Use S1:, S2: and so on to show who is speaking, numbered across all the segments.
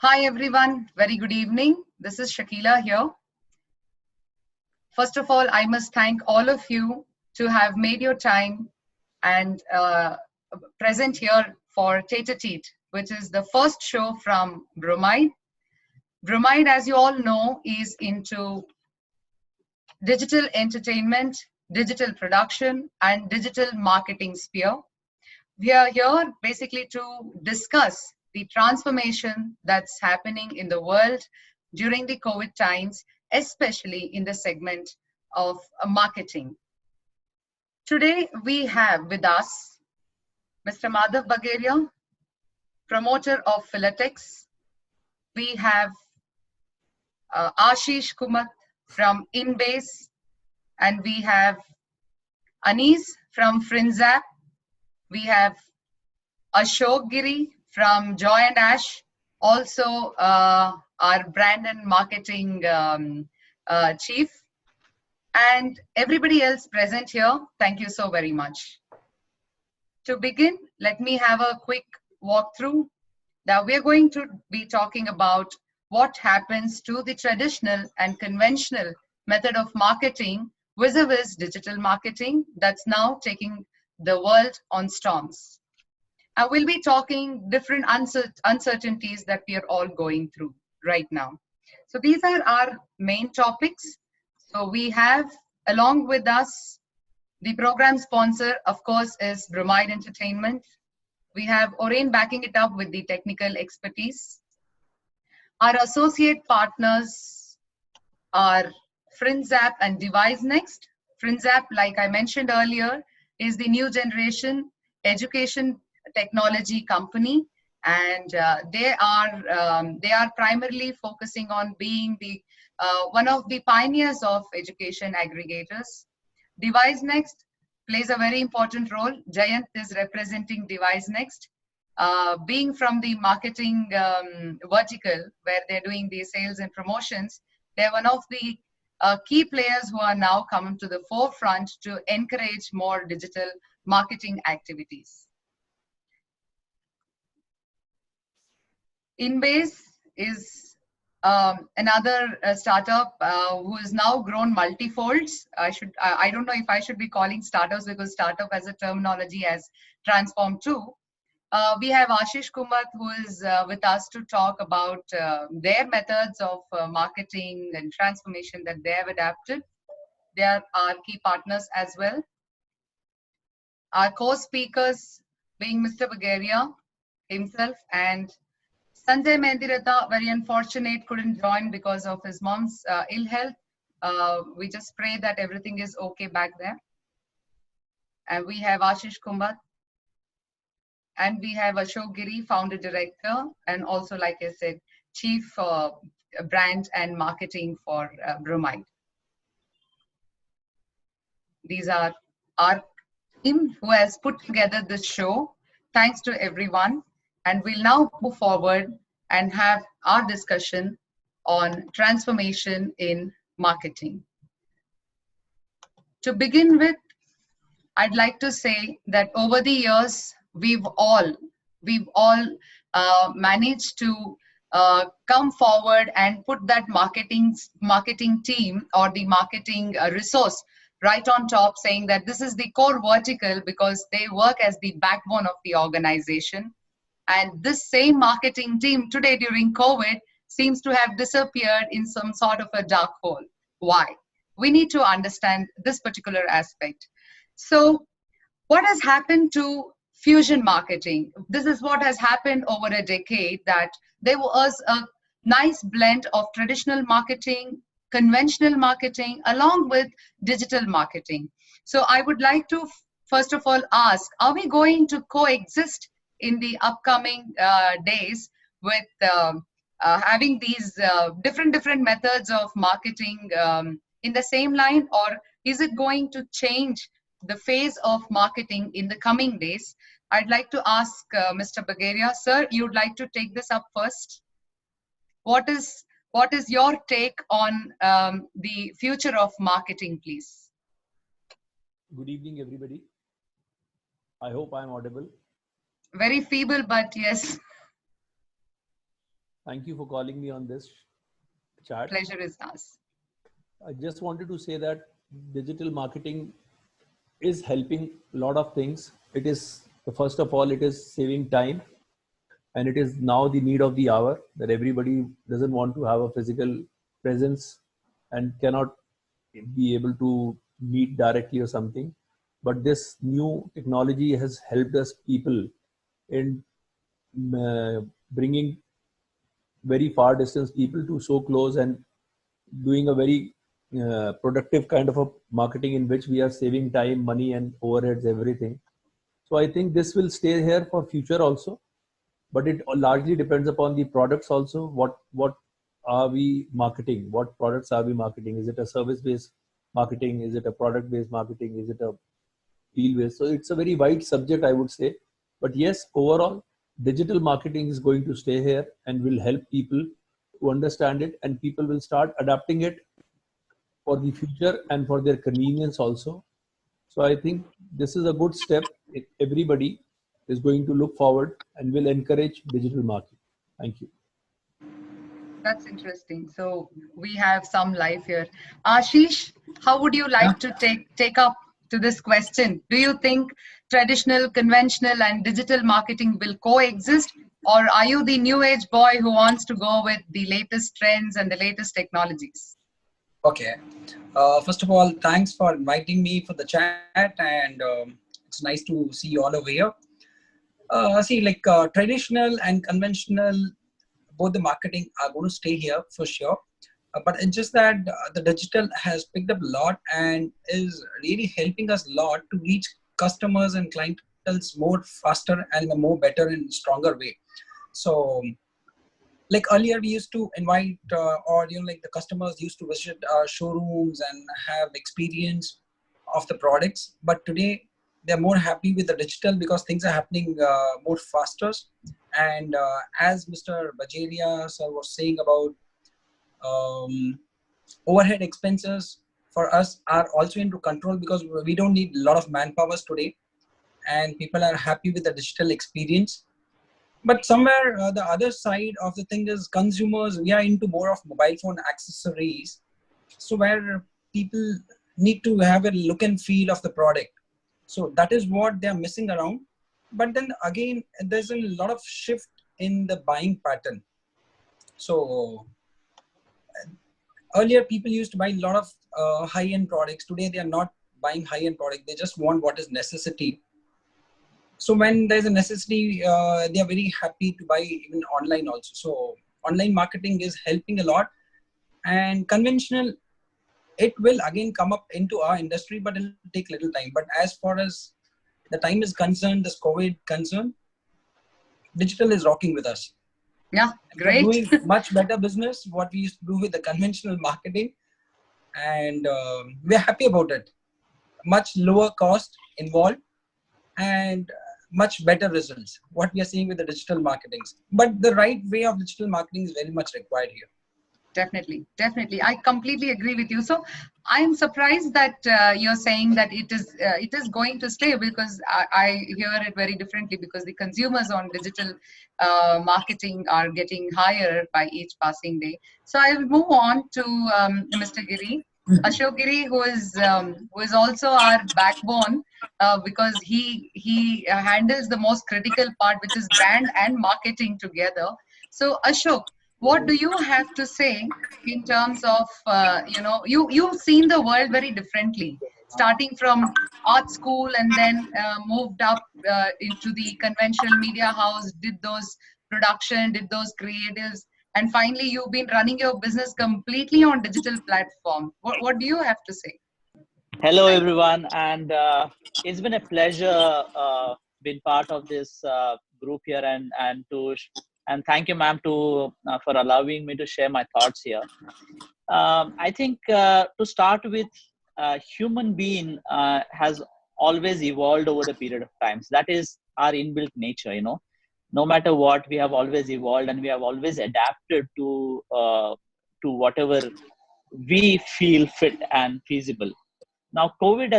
S1: Hi everyone, very good evening. This is Shakila here. First of all, I must thank all of you to have made your time and present here for Tete Teat, which is the first show from Bromide. Bromide, as you all know, is into digital entertainment, digital production, and digital marketing sphere. We are here basically to discuss the transformation that's happening in the world during the COVID times, especially in the segment of marketing. Today, we have with us Mr. Madhav Bagaria, promoter of Philatex. We have Ashish Kumat from Inbase, and we have Anis from Frinzap. We have Ashok Giri from Joy and Ash, also our brand and marketing chief, and everybody else present here. Thank you so very much. To begin, let me have a quick walkthrough. Now we're going to be talking about what happens to the traditional and conventional method of marketing vis-a-vis digital marketing that's now taking the world on storms. I will be talking different uncertainties that we are all going through right now. So these are our main topics. So we have along with us, the program sponsor, of course, is Bromide Entertainment. We have Orain backing it up with the technical expertise. Our associate partners are Frinzap and DeviceNext. Frinzap, like I mentioned earlier, is the new generation education technology company, and they are primarily focusing on being the one of the pioneers of education aggregators. DeviceNext plays a very important role. Jayant is representing DeviceNext, being from the marketing vertical where they're doing the sales and promotions. They're one of the key players who are now coming to the forefront to encourage more digital marketing activities. Inbase is another startup who has now grown multifolds. I don't know if I should be calling startups because startup as a terminology has transformed too. We have Ashish Kumat who is with us to talk about their methods of marketing and transformation that they have adapted. They are our key partners as well. Our co-speakers being Mr. Bagaria himself and Sanjay Mendirata, very unfortunate, couldn't join because of his mom's ill health. We just pray that everything is okay back there. And we have Ashish Kumat. And we have Ashok Giri, founder director, and also, like I said, chief brand and marketing for Bromide. These are our team who has put together this show. Thanks to everyone. And we'll now move forward and have our discussion on transformation in marketing. To begin with, I'd like to say that over the years, we've all managed to come forward and put that marketing team or the marketing resource right on top, saying that this is the core vertical because they work as the backbone of the organization. And this same marketing team today during COVID seems to have disappeared in some sort of a dark hole. Why? We need to understand this particular aspect. So what has happened to fusion marketing? This is what has happened over a decade, that there was a nice blend of traditional marketing, conventional marketing, along with digital marketing. So I would like to first of all ask, are we going to coexist in the upcoming days with having these different methods of marketing in the same line, or is it going to change the phase of marketing in the coming days? I'd like to ask Mr. Bagaria, sir, you'd like to take this up first. What is your take on the future of marketing, please?
S2: Good evening, everybody. I hope I'm audible.
S1: Very feeble, but yes.
S2: Thank you for calling me on this chat.
S1: Pleasure is ours.
S2: I just wanted to say that digital marketing is helping a lot of things. It is, first of all, it is saving time, and it is now the need of the hour that everybody doesn't want to have a physical presence and cannot be able to meet directly or something. But this new technology has helped us people in bringing very far distance people to so close and doing a very productive kind of a marketing in which we are saving time, money, and overheads, everything. So I think this will stay here for future also, but it largely depends upon the products also. What are we marketing? What products are we marketing? Is it a service based marketing? Is it a product based marketing? Is it a field based? So it's a very wide subject, I would say. But yes, overall, digital marketing is going to stay here and will help people to understand it, and people will start adapting it for the future and for their convenience also. So I think this is a good step. Everybody is going to look forward and will encourage digital marketing. Thank you.
S1: That's interesting. So we have some life here. Ashish, how would you
S3: Yeah.
S1: like to take up to this question? Do you think traditional, conventional, and digital marketing will coexist, or are you the new age boy who wants to go with the latest trends and the latest technologies?
S3: Okay. First of all, thanks for inviting me for the chat, and it's nice to see you all over here. See, like traditional and conventional, both the marketing are going to stay here for sure. But it's just that the digital has picked up a lot and is really helping us a lot to reach customers and clientels more faster and in a more better and stronger way. So like earlier we used to invite or like the customers used to visit our showrooms and have experience of the products, but today they're more happy with the digital because things are happening more faster. And as Mr. Bajeria sir was saying about um, overhead expenses for us are also into control because we don't need a lot of manpowers today, and people are happy with the digital experience. But somewhere the other side of the thing is consumers, we are into more of mobile phone accessories. So where people need to have a look and feel of the product. So that is what they are missing around. But then again, there's a lot of shift in the buying pattern. So earlier people used to buy a lot of high-end products. Today they are not buying high-end product. They just want what is necessity. So when there's a necessity, they are very happy to buy even online also. So online marketing is helping a lot, and conventional, it will again come up into our industry, but it'll take little time. But as far as the time is concerned, this COVID concern, digital is rocking with us.
S1: Yeah,
S3: We're
S1: great.
S3: doing much better business what we used to do with the conventional marketing, and we're happy about it. Much lower cost involved, and much better results what we are seeing with the digital marketings. But the right way of digital marketing is very much required here.
S1: Definitely, definitely. I completely agree with you. So I'm surprised that you're saying that it is going to stay, because I hear it very differently, because the consumers on digital marketing are getting higher by each passing day. So I will move on to Mr. Giri, Ashok Giri, who is also our backbone, because he handles the most critical part, which is brand and marketing together. So Ashok, what do you have to say in terms of you've seen the world very differently, starting from art school and then moved up into the conventional media house, did those production, did those creatives, and finally you've been running your business completely on digital platform. What do you have to say?
S4: Hello, everyone, and it's been a pleasure being part of this group here, and thank you, ma'am, to for allowing me to share my thoughts here. I think to start with, human being has always evolved over the period of times. That is our inbuilt nature, No matter what, we have always evolved, and we have always adapted to whatever we feel fit and feasible. Now, COVID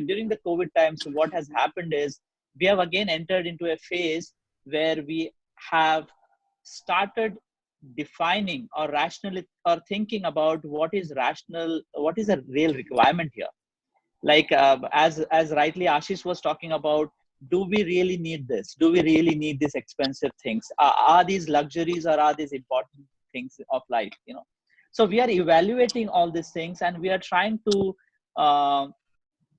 S4: during the COVID times, what has happened is we have again entered into a phase where we have started defining or rationally or thinking about what is rational, what is a real requirement here. Like as rightly Ashish was talking about, do we really need this? Do we really need these expensive things? Are these luxuries or are these important things of life? You know, so we are evaluating all these things and we are trying to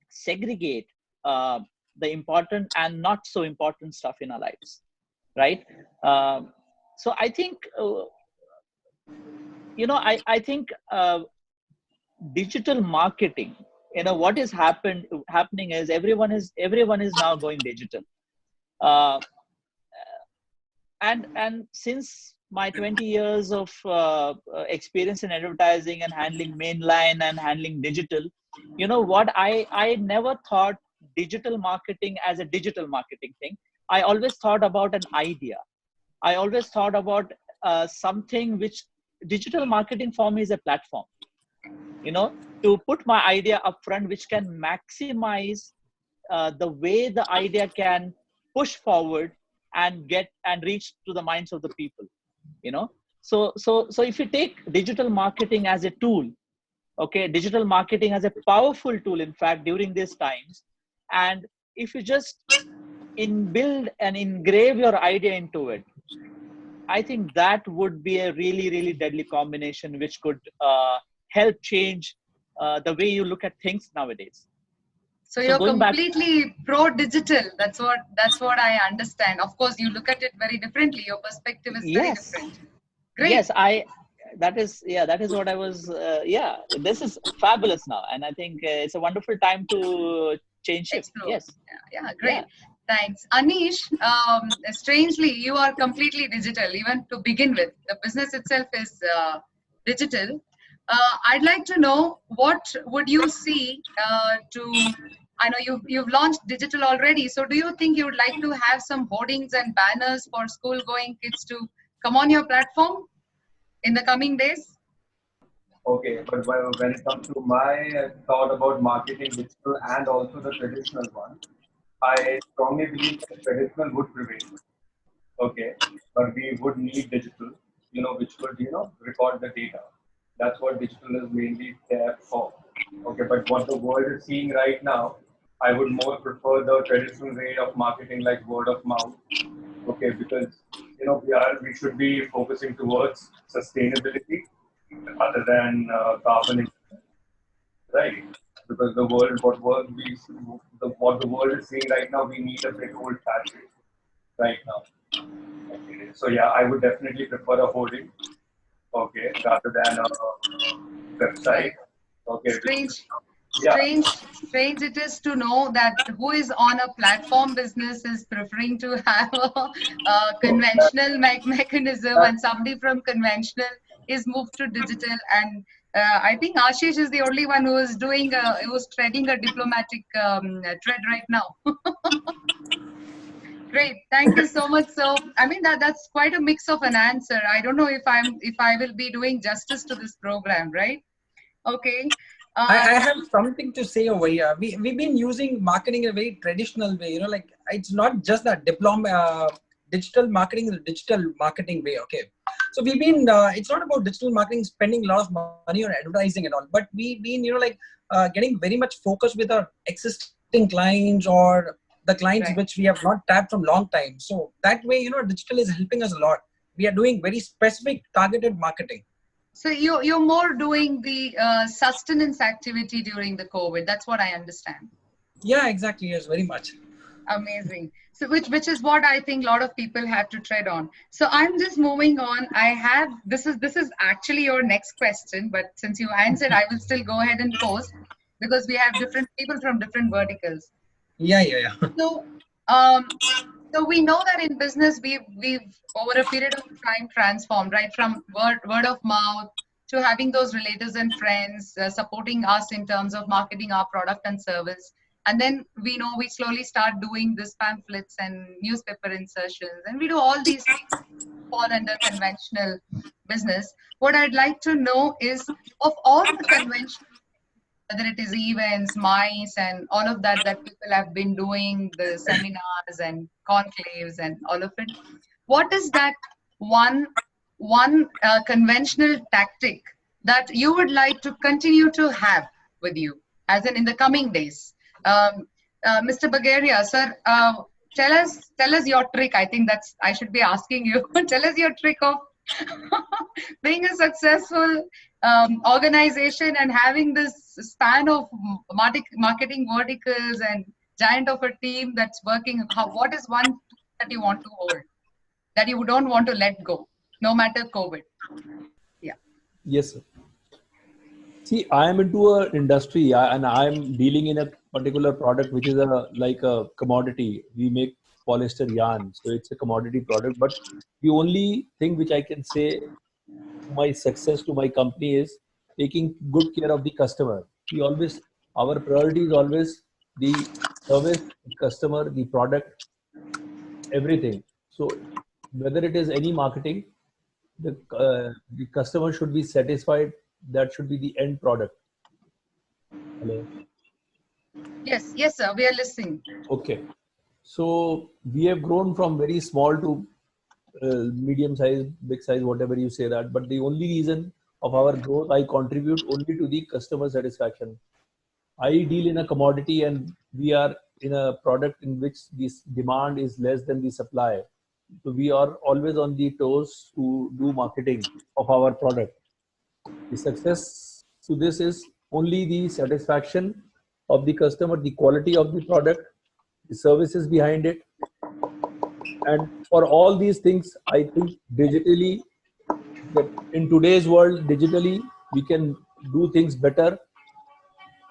S4: segregate uh, the important and not so important stuff in our lives, right? So I think I think digital marketing, what is happening is everyone is now going digital. uh, and since my 20 years of experience in advertising and handling mainline and handling digital, you know what, I never thought digital marketing as a digital marketing thing. I always thought about an idea. I always thought about something which digital marketing for me is a platform, you know, to put my idea up front, which can maximize the way the idea can push forward and get and reach to the minds of the people, you know. So if you take digital marketing as a tool, okay, digital marketing as a powerful tool, in fact, during these times, and if you just build and engrave your idea into it, I think that would be a really, really deadly combination, which could help change the way you look at things nowadays.
S1: So
S4: So
S1: you're
S4: going back,
S1: completely pro-digital. That's what I understand. Of course, you look at it very differently. Your perspective is very
S4: yes,
S1: different. Great.
S4: yes, that is what I was. Yeah, this is fabulous now, and I think it's a wonderful time to change shift.
S1: Explore.
S4: Yes,
S1: Yeah,
S4: yeah.
S1: great. Thanks. Anish, strangely, you are completely digital, even to begin with. The business itself is digital. I'd like to know what would you see I know you've launched digital already. So do you think you would like to have some hoardings and banners for school-going kids to come on your platform in the coming days?
S5: Okay, but when it comes to my thought about marketing digital and also the traditional one, I strongly believe that traditional would prevail. Okay, but we would need digital, which could, record the data. That's what digital is mainly there for. Okay, but what the world is seeing right now, I would more prefer the traditional way of marketing, like word of mouth. Okay, because we should be focusing towards sustainability other than carbon emissions, right? Because the world, what the world is seeing right now, we need a bit old-fashioned right now. Okay, so yeah, I would definitely prefer a hoarding, okay, rather than a website.
S1: Right.
S5: Okay,
S1: Strange,
S5: yeah,
S1: strange it is to know that who is on a platform business is preferring to have a
S5: so
S1: conventional mechanism,
S5: that,
S1: and somebody from conventional is moved to digital. And I think Ashish is the only one who is who's treading a diplomatic tread right now. Great, thank you so much. So, I mean that's quite a mix of an answer. I don't know if I will be doing justice to this program, right? Okay.
S3: I
S1: Um,
S3: have something to say over here. We've been using marketing in a very traditional way. Like it's not just that diploma. Digital marketing is a digital marketing way. Okay, so we've been. It's not about digital marketing spending a lot of money on advertising and all, but we've been getting very much focused with our existing clients or the clients
S1: right.
S3: which we have not tapped from long time. So that way, digital is helping us a lot. We are doing very specific targeted marketing.
S1: So you're more doing the sustenance activity during the COVID. That's what I understand.
S3: Yeah, exactly. Yes, very much.
S1: Amazing. So which is what I think a lot of people have to tread on. So I'm just moving on. I have this is actually your next question, but since you answered, I will still go ahead and pose because we have different people from different verticals.
S3: Yeah, yeah, yeah.
S1: So um, so we know that in business we've over a period of time transformed, right, from word of mouth to having those relatives and friends supporting us in terms of marketing our product and service. And then we know we slowly start doing this pamphlets and newspaper insertions, and we do all these things fall under conventional business. What I'd like to know is, of all the conventional, whether it is events, mice, and all of that people have been doing, the seminars and conclaves and all of it. What is that one conventional tactic that you would like to continue to have with you, as in the coming days? Mr. Bagaria, sir, tell us your trick. I think that's I should be asking you. Tell us your trick of being a successful organization and having this span of marketing verticals and giant of a team that's working. What is one that you want to hold, that you don't want to let go, no matter COVID? Yeah.
S2: Yes, sir. See, I am into an industry and I am dealing in a particular product which is like a commodity. We make polyester yarn, so it's a commodity product. But the only thing which I can say to my success to my company is taking good care of the customer. We always, our priority is always the service, the customer, the product, everything. So whether it is any marketing, the customer should be satisfied. That should be the end product. Hello.
S1: Yes, sir. We are listening.
S2: Okay. So we have grown from very small to medium size, big size, whatever you say that. But the only reason of our growth, I contribute only to the customer satisfaction. I deal in a commodity and we are in a product in which this demand is less than the supply. So we are always on the toes to do marketing of our product. The success to this is only the satisfaction of the customer, the quality of the product, the services behind it. And for all these things, I think digitally, that in today's world, digitally, we can do things better,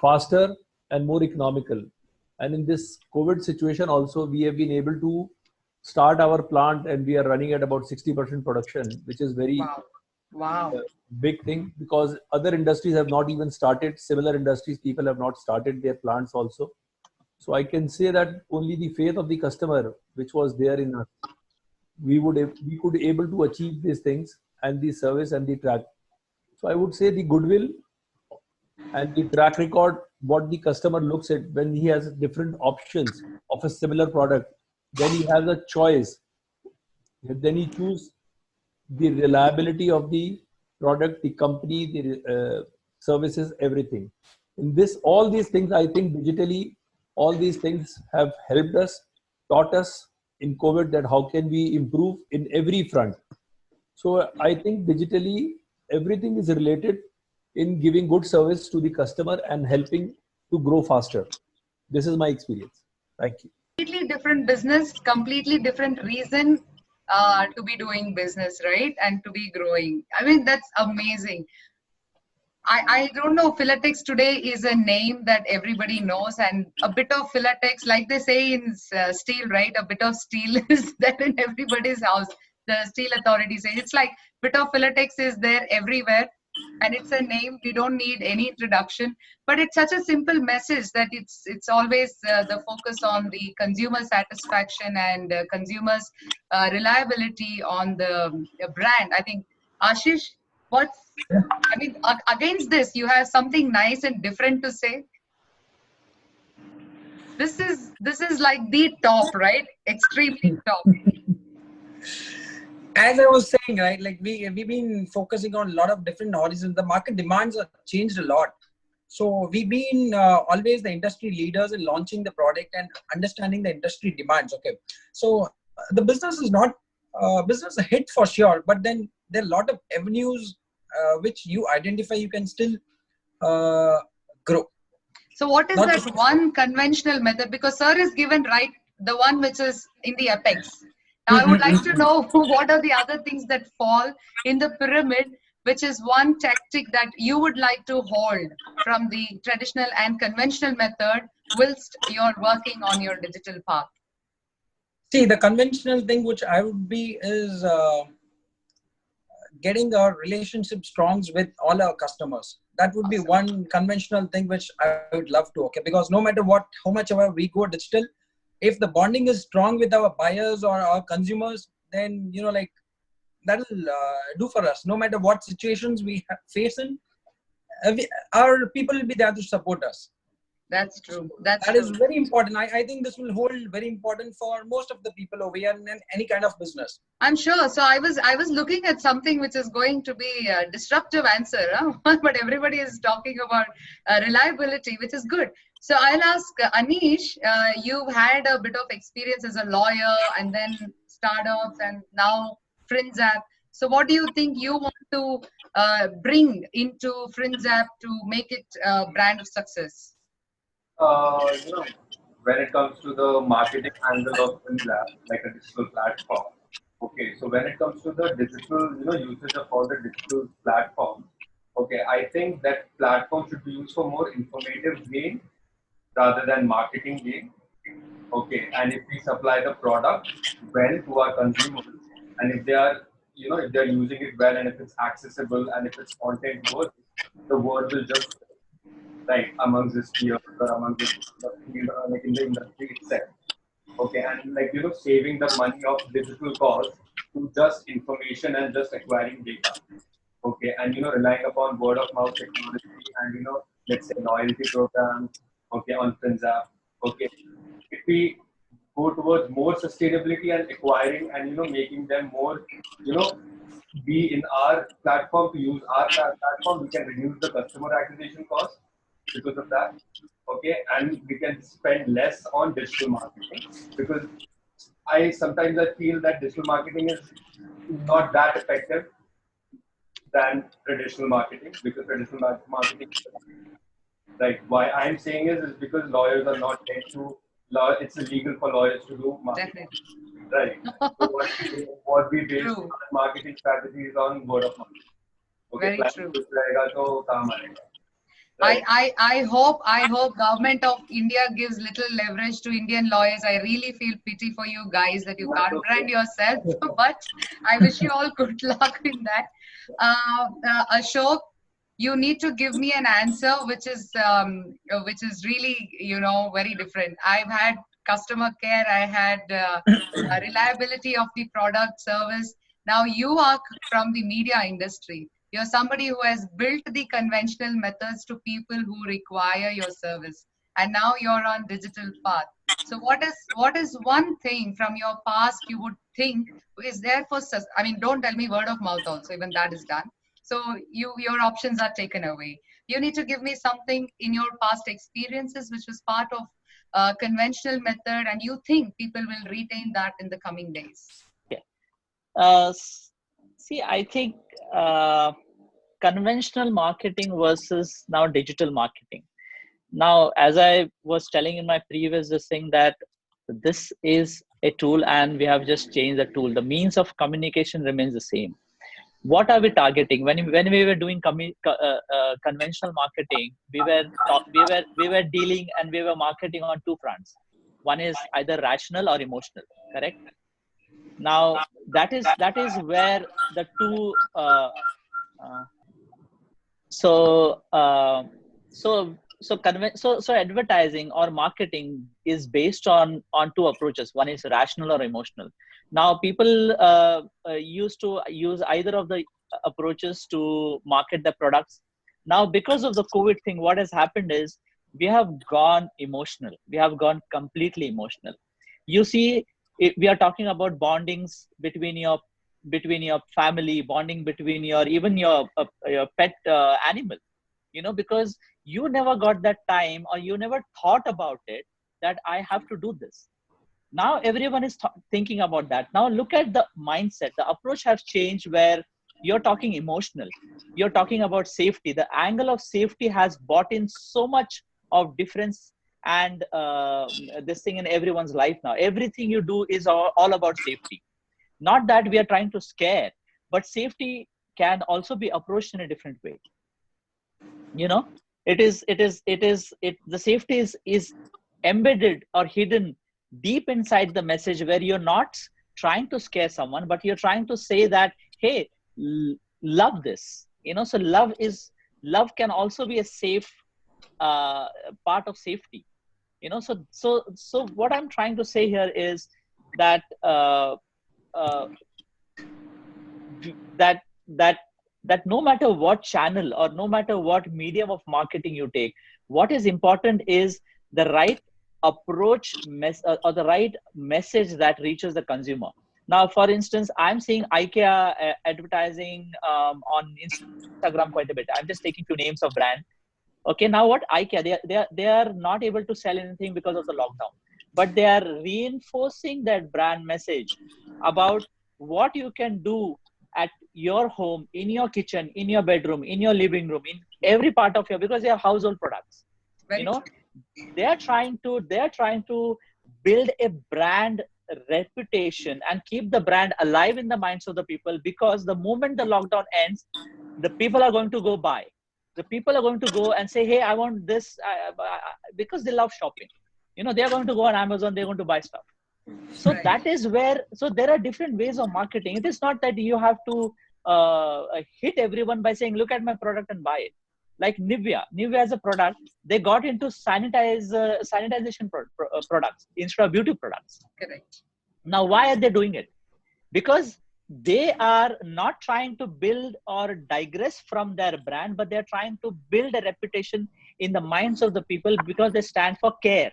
S2: faster, and more economical. And in this COVID situation also, we have been able to start our plant and we are running at about 60% production, which is very
S1: Wow.
S2: big thing, because other industries have not even started. Similar industries, people have not started their plants also. So I can say that only the faith of the customer, which was there in us, we could able to achieve these things, and the service and the track. So I would say the goodwill and the track record, what the customer looks at when he has different options of a similar product, then he has a choice. Then he choose the reliability of the product, the company, the services, everything. In this, all these things, I think digitally, all these things have helped us, taught us in COVID that how can we improve in every front. So I think digitally, everything is related in giving good service to the customer and helping to grow faster. This is my experience. Thank you.
S1: Completely different business, completely different reason to be doing business, right? And to be growing. I mean, that's amazing. I don't know, Philatex today is a name that everybody knows, and a bit of Philatex, like they say in steel, right? A bit of steel is there in everybody's house. The steel authority say it's like bit of Philatex is there everywhere, and it's a name. We don't need any introduction, but it's such a simple message that it's always the focus on the consumer satisfaction and consumers' reliability on the brand. I think Ashish, what's I mean, against this, you have something nice and different to say. This is like the top, right? Extremely top.
S3: As I was saying, right, like we've been focusing on a lot of different horizons. The market demands have changed a lot. So we've been always the industry leaders in launching the product and understanding the industry demands. Okay, so the business is not business a hit for sure, but then there are a lot of avenues which you identify. You can still grow.
S1: So what is
S3: Not
S1: that
S3: just-
S1: one conventional method? Because sir is given right the one which is in the apex. Now I would like to know what are the other things that fall in the pyramid, which is one tactic that you would like to hold from the traditional and conventional method whilst you're working on your digital path.
S3: See, the conventional thing which I would be is getting our relationship strong with all our customers. That would be one conventional thing which I would love to. Okay, because no matter what, how much ever we go digital, if the bonding is strong with our buyers or our consumers, then like that'll do for us. No matter what situations we face in, our people will be there to support us.
S1: That's true. That's
S3: That is
S1: true.
S3: very important. I think this will hold very important for most of the people over here in any kind of business.
S1: I'm sure. So I was looking at something which is going to be a disruptive answer, huh? But everybody is talking about reliability, which is good. So I'll ask Anish. You've had a bit of experience as a lawyer, and then startups, and now Frinzap. So what do you think you want to bring into Frinzap to make it a brand of success?
S5: You know, when it comes to the marketing angle of FinLab, like a digital platform. Okay, so when it comes to the digital, usage of all the digital platforms, okay, I think that platform should be used for more informative gain rather than marketing gain. Okay, and if we supply the product well to our consumers, and if they are, if they're using it well, and if it's accessible, and if it's content worthy, the word will just right amongst its peers or amongst its, like in the industry itself. Okay, and like saving the money of digital costs to just information and just acquiring data. Okay, and relying upon word of mouth technology and let's say loyalty programs. Okay, on FinZap. Okay, if we go towards more sustainability and acquiring and making them more, you know, be in our platform to use our platform, we can reduce the customer acquisition cost because of that. Okay, and we can spend less on digital marketing because I feel that digital marketing is not that effective than traditional marketing because traditional marketing, right? Why I'm saying is because lawyers are not trained to law. It's illegal for lawyers to do marketing,
S1: Definitely.
S5: right? So what we base
S1: True.
S5: our marketing strategies on word of mouth. Okay,
S1: Very
S5: client
S1: true.
S5: खुश रहेगा तो काम आएगा,
S1: I,
S5: right?
S1: I, I hope government of India gives little leverage to Indian lawyers. I really feel pity for you guys that you
S5: That's
S1: can't
S5: okay.
S1: brand yourself, but I wish you all good luck in that. Ashok, you need to give me an answer which is really very different. I've had customer care, I had reliability of the product service. Now you are from the media industry. You're somebody who has built the conventional methods to people who require your service, and now you're on digital path. So what is one thing from your past you would think is there for I mean, don't tell me word of mouth also, even that is done. So your options are taken away. You need to give me something in your past experiences which was part of conventional method, and you think people will retain that in the coming days.
S4: Okay. See, I think conventional marketing versus now digital marketing. Now, as I was telling in my previous this thing that this is a tool and we have just changed the tool. The means of communication remains the same. What are we targeting when we were doing conventional marketing? We were dealing and we were marketing on two fronts. One is either rational or emotional, correct? Now that is where the two uh, so so advertising or marketing is based on two approaches. One is rational or emotional. Now people used to use either of the approaches to market the products. Now because of the COVID thing, what has happened is we have gone emotional. We have gone completely emotional. You see, we are talking about bondings between your family, bonding between your pet animal, because you never got that time or you never thought about it that I have to do this. Now everyone is thinking about that. Now look at the mindset. The approach has changed where you're talking emotional. You're talking about safety. The angle of safety has brought in so much of difference and this thing in everyone's life. Now everything you do is all about safety. Not that we are trying to scare, but safety can also be approached in a different way. The safety is embedded or hidden deep inside the message, where you're not trying to scare someone, but you're trying to say that, hey, love this. So love can also be a safe part of safety. So what I'm trying to say here is that uh, that that that no matter what channel or no matter what medium of marketing you take, What is important is the right approach or the right message that reaches the consumer. Now, for instance, I'm seeing IKEA advertising on Instagram quite a bit. I'm just taking few names of brand. Okay, now what IKEA, they are not able to sell anything because of the lockdown, but they are reinforcing that brand message about what you can do at your home, in your kitchen, in your bedroom, in your living room, in every part of your, because they are household products.
S1: Very true.
S4: They are trying to build a brand reputation and keep the brand alive in the minds of the people, because the moment the lockdown ends, the people are going to go buy. The people are going to go and say, hey, I want this, because they love shopping. They are going to go on Amazon, they're going to buy stuff. So
S1: Right.
S4: that is where, so there are different ways of marketing. It is not that you have to hit everyone by saying, look at my product and buy it. Like Nivea as a product, they got into sanitization products instead of beauty products.
S1: Correct.
S4: Now, why are they doing it? Because they are not trying to build or digress from their brand, but they're trying to build a reputation in the minds of the people, because they stand for care.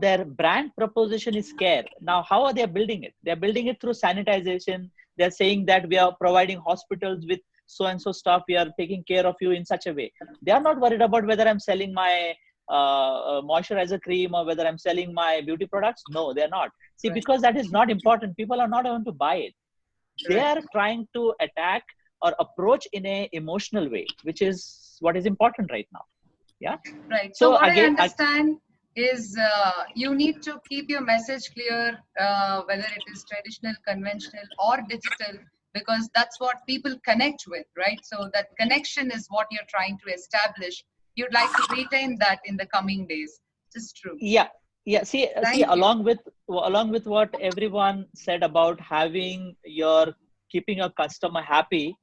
S4: Their brand proposition is care. Now, how are they building it? They're building it through sanitization. They're saying that we are providing hospitals with so-and-so stuff. We are taking care of you in such a way. They are not worried about whether I'm selling my moisturizer cream or whether I'm selling my beauty products. No, they're not. See,
S1: Right.
S4: because that is not important. People are not going to buy it. They
S1: Right.
S4: are trying to attack or approach in a emotional way, which is what is important right now. Yeah.
S1: Right. So
S4: So
S1: what I
S4: again,
S1: understand is you need to keep your message clear, whether it is traditional, conventional, or digital, because that's what people connect with, right? So that connection is what you're trying to establish. You'd like to retain that in the coming days. This is true.
S4: yeah. See,
S1: Thank you.
S4: along with what everyone said about keeping your customer happy,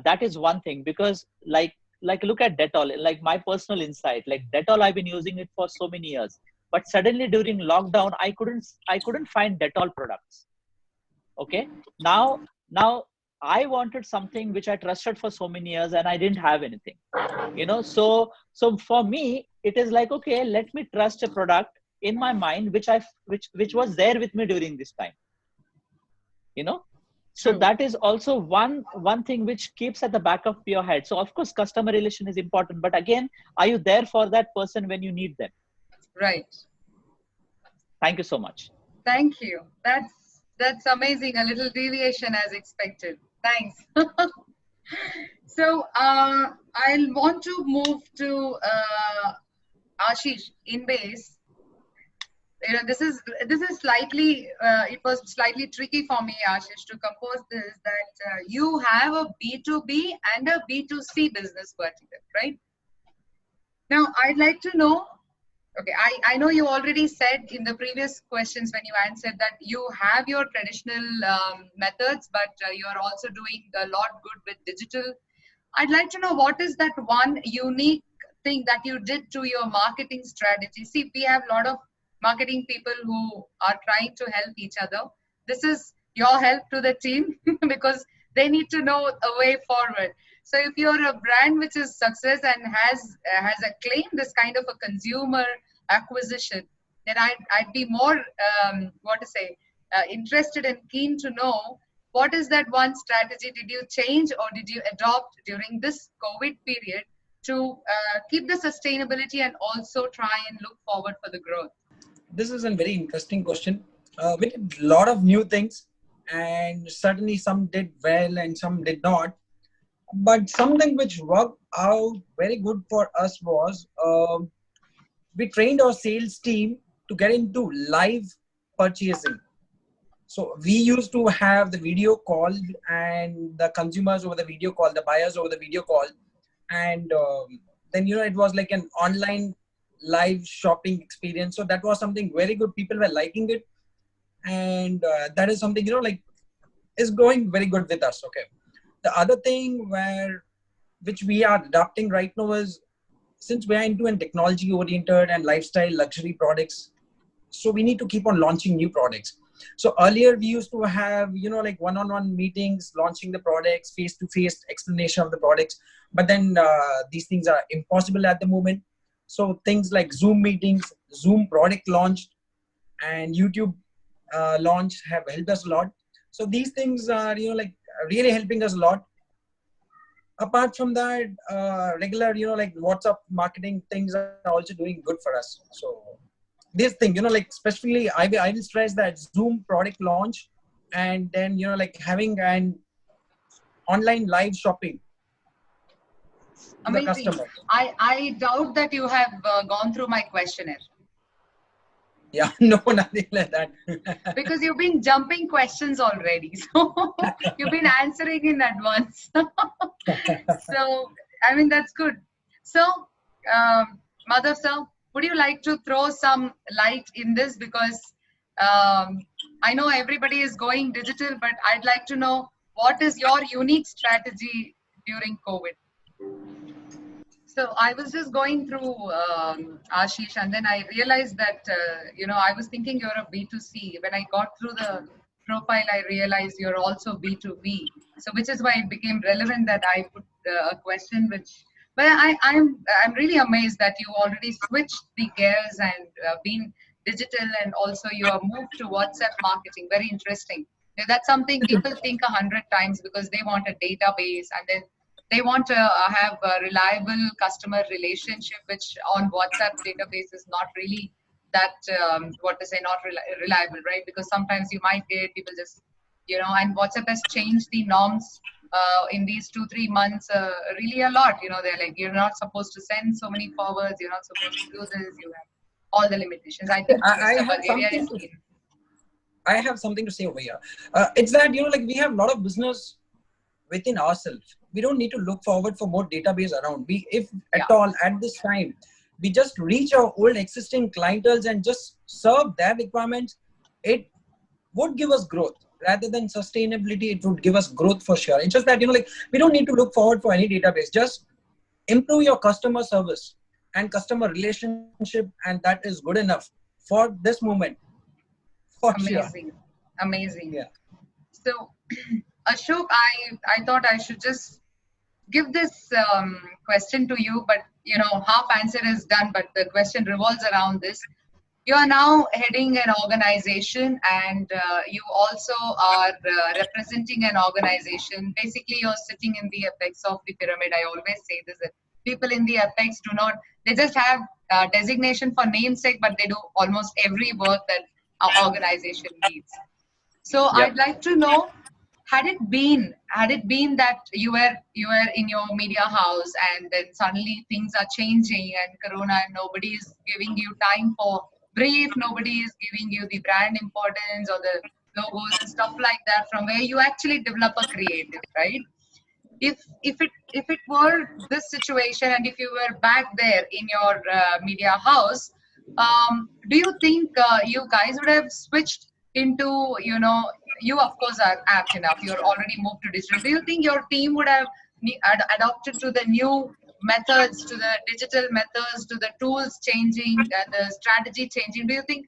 S4: that is one thing. Because like look at Dettol. Like my personal insight, like Dettol, I've been using it for so many years, but suddenly during lockdown, I couldn't find Dettol products. Okay, now I wanted something which I trusted for so many years, and I didn't have anything. So for me, it is like, okay, let me trust a product in my mind which was there with me during this time. So
S1: True.
S4: that is also one thing which keeps at the back of your head. So of course, customer relation is important, but again, are you there for that person when you need them?
S1: Right.
S4: Thank you so much.
S1: Thank you. That's amazing. A little deviation as expected. Thanks. So I'll want to move to Ashish in base. This is slightly it was slightly tricky for me, Ashish, to compose this, that you have a B2B and a B2C business vertical, right? Now I'd like to know. Okay, I know you already said in the previous questions when you answered that you have your traditional methods, but you're also doing a lot good with digital. I'd like to know, what is that one unique thing that you did to your marketing strategy? See, we have a lot of marketing people who are trying to help each other. This is your help to the team because they need to know a way forward. So if you're a brand which is success and has acclaimed this kind of a consumer acquisition, then I'd be more interested and keen to know, what is that one strategy did you change or did you adopt during this COVID period to keep the sustainability and also try and look forward for the growth?
S3: This is a very interesting question. We did a lot of new things, and certainly some did well and some did not. But something which worked out very good for us was we trained our sales team to get into live purchasing. So we used to have the video call and the consumers over the video call, the buyers over the video call. And then, it was like an online live shopping experience. So that was something very good. People were liking it. And that is something, is going very good with us. Okay. The other thing which we are adapting right now is, since we are into a technology oriented and lifestyle luxury products, so we need to keep on launching new products. So earlier we used to have, like one-on-one meetings, launching the products, face-to-face explanation of the products. But then these things are impossible at the moment. So things like Zoom meetings, Zoom product launch, and YouTube launch have helped us a lot. So these things are, like really helping us a lot. Apart from that, regular, like WhatsApp marketing things are also doing good for us. So this thing, like especially I will stress that Zoom product launch, and then, like having an online live shopping to the
S1: Amazing.
S3: customer.
S1: I doubt that you have gone through my questionnaire.
S3: Yeah, no, nothing like that.
S1: Because you've been jumping questions already. So you've been answering in advance. So, I mean, that's good. So, Mother Sir, would you like to throw some light in this? Because I know everybody is going digital, but I'd like to know what is your unique strategy during COVID? So I was just going through Ashish, and then I realized that I was thinking you're a B2C. When I got through the profile, I realized you're also B2B. So which is why it became relevant that I put a question. But I'm really amazed that you already switched the gears and been digital, and also you have moved to WhatsApp marketing. Very interesting. That's something people think 100 times because they want a database, and then they want to have a reliable customer relationship, which on WhatsApp database is not really that what to say, not reliable, right? Because sometimes you might get people just and WhatsApp has changed the norms in these 2-3 months really a lot. They're like, you're not supposed to send so many forwards, you're not supposed to do this, you have all the limitations. I think
S3: I
S1: Mr.
S3: have
S1: Bulgaria
S3: something
S1: is
S3: to
S1: in.
S3: I have something to say over here. It's that, like we have a lot of business within ourselves. We don't need to look forward for more database around. If at all at this time, we just reach our old existing clienteles and just serve their requirements, it would give us growth rather than sustainability. It would give us growth for sure. It's just that, like we don't need to look forward for any database. Just improve your customer service and customer relationship, and that is good enough for this moment. For sure.
S1: Amazing.
S3: Yeah.
S1: So, Ashok, I thought I should just give this question to you, but half answer is done, but the question revolves around this. You are now heading an organization, and you also are representing an organization. Basically, you're sitting in the apex of the pyramid. I always say this, that people in the apex they just have designation for namesake, but they do almost every work that our organization needs. So
S3: Yeah.
S1: I'd like to know, had it been that you were in your media house, and then suddenly things are changing and corona, and nobody is giving you time for brief, nobody is giving you the brand importance or the logos and stuff like that, from where you actually develop a creative, right? If it were this situation, and if you were back there in your media house, do you think you guys would have switched into, you of course are apt enough, you're already moved to digital. Do you think your team would have adopted to the new methods, to the digital methods, to the tools changing, the strategy changing? Do you think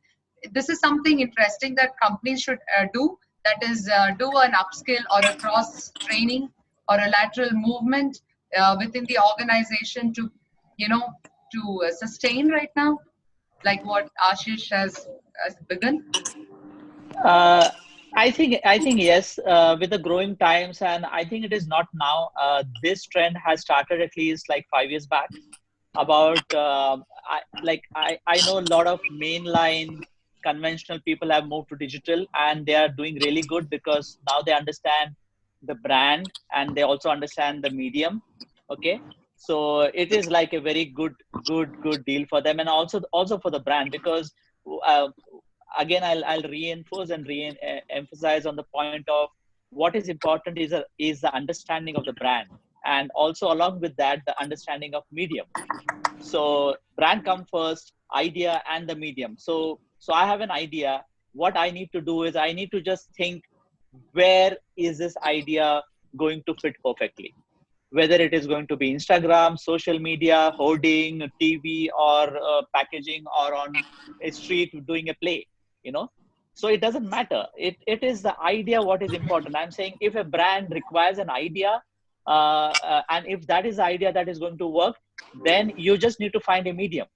S1: this is something interesting that companies should do, that is do an upskill or a cross training or a lateral movement within the organization to sustain right now, like what Ashish has begun?
S4: Uh, I think yes, with the growing times, and I think it is not now. This trend has started at least like 5 years back. About I know a lot of mainline conventional people have moved to digital, and they are doing really good because now they understand the brand and they also understand the medium. Okay, so it is like a very good deal for them, and also for the brand, because uh, again I'll reinforce and emphasize on the point of what is important is the understanding of the brand, and also along with that the understanding of medium. So brand come first, idea and the medium. So I have an idea. What I need to do is I need to just think, where is this idea going to fit perfectly, whether it is going to be Instagram, social media, hoarding, TV, or packaging, or on a street doing a play, you know. So it doesn't matter. It is the idea what is important. I'm saying if a brand requires an idea, and if that is the idea that is going to work, then you just need to find a medium.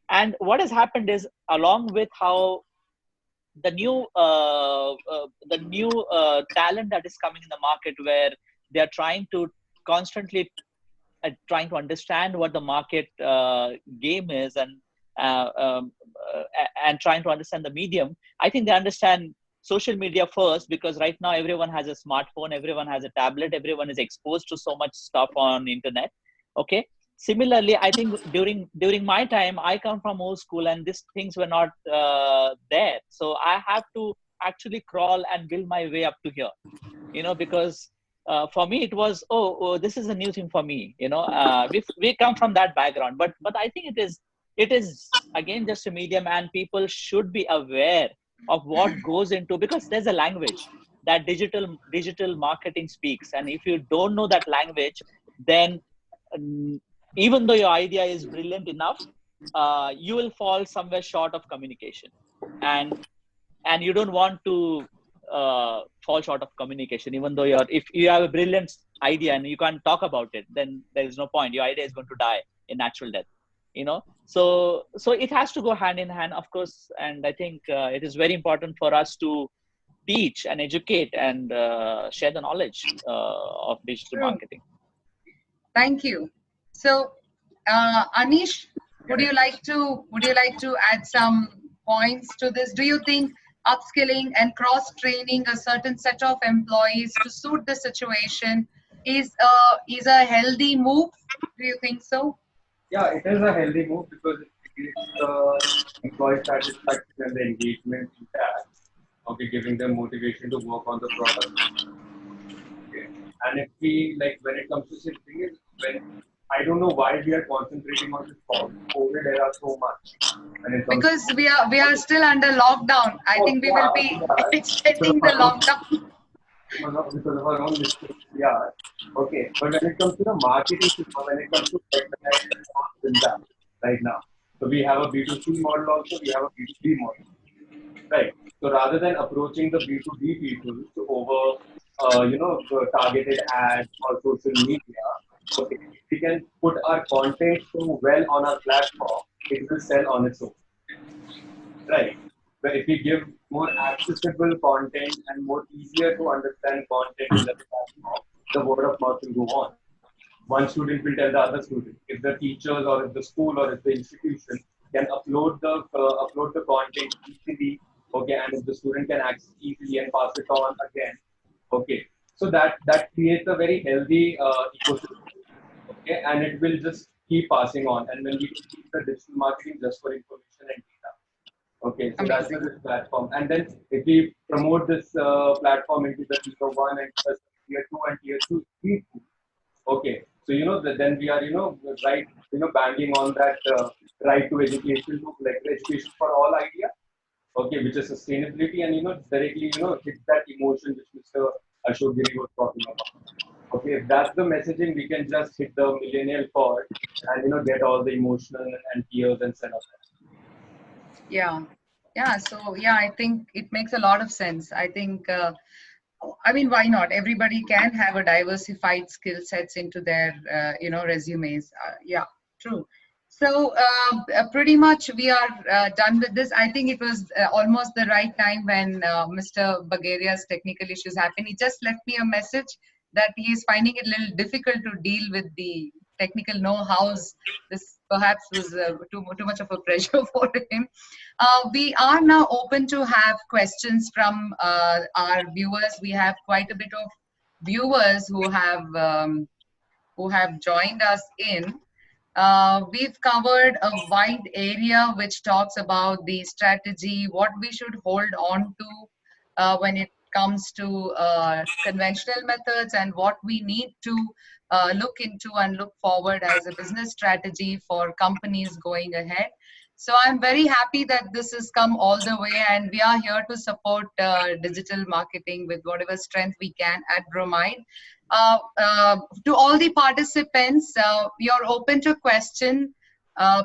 S4: And what has happened is, along with how the new talent that is coming in the market, where they are trying to constantly trying to understand what the market game is, uh, um, and trying to understand the medium. I think they understand social media first, because right now everyone has a smartphone, everyone has a tablet, everyone is exposed to so much stuff on internet. Okay. Similarly, I think during my time, I come from old school, and these things were not there. So I have to actually crawl and build my way up to here, because for me it was, oh, this is a new thing for me. We come from that background, but I think it is again just a medium, and people should be aware of what goes into, because there's a language that digital marketing speaks, and if you don't know that language, then um, even though your idea is brilliant enough, you will fall somewhere short of communication. And you don't want to fall short of communication, even though if you have a brilliant idea and you can't talk about it, then there is no point. Your idea is going to die a natural death. So it has to go hand in hand, of course. And I think it is very important for us to teach and educate and share the knowledge of digital
S1: True.
S4: marketing.
S1: Thank you. So, Anish, would you like to add some points to this? Do you think upskilling and cross training a certain set of employees to suit the situation is a healthy move? Do you think so?
S5: Yeah, it is a healthy move because it creates the employee satisfaction and the engagement intact. Okay, giving them motivation to work on the product. Okay. And if we like when it comes to the thing is when I don't know why we are concentrating on this COVID era so much. When it comes
S1: Because we are still under lockdown. I think we will be extending the lockdown.
S5: because of our own mistakes, yeah. Okay, but when it comes to the marketing system, when it comes to that right now, so we have a B2C model also, we have a B2B model, right? So rather than approaching the B2B people to over, targeted ads or social media, okay, if we can put our content so well on our platform, it will sell on its own, right? But if we give more accessible content and more easier to understand content in the platform, the word of mouth will go on. One student will tell the other student. If the teachers or if the school or if the institution can upload the content easily, okay, and if the student can access easily and pass it on again, okay. So that creates a very healthy ecosystem, okay, and it will just keep passing on. And when we keep the digital marketing just for information and data. Okay, so that's
S1: Amazing.
S5: the platform. And then if we promote this platform into the tier one and tier two and tier two, three, okay. So then we are right banging on that right to education to like education for all idea. Okay, which is sustainability and directly hit that emotion which Mr. Ashok Giri was talking about. Okay, if that's the messaging, we can just hit the millennial chord and get all the emotional and tears and set up.
S1: Yeah. So yeah, I think it makes a lot of sense. I think I mean, why not? Everybody can have a diversified skill sets into their resumes. Yeah, true. So pretty much we are done with this. I think it was almost the right time when Mr. Bagaria's technical issues happened. He just left me a message that he is finding it a little difficult to deal with the technical know-hows. This perhaps was too much of a pressure for him. We are now open to have questions from our viewers. We have quite a bit of viewers who have joined us in. We've covered a wide area which talks about the strategy, what we should hold on to when it comes to conventional methods, and what we need to look into and look forward as a business strategy for companies going ahead. So I'm very happy that this has come all the way, and we are here to support digital marketing with whatever strength we can at Bromide. To all the participants, you're open to question.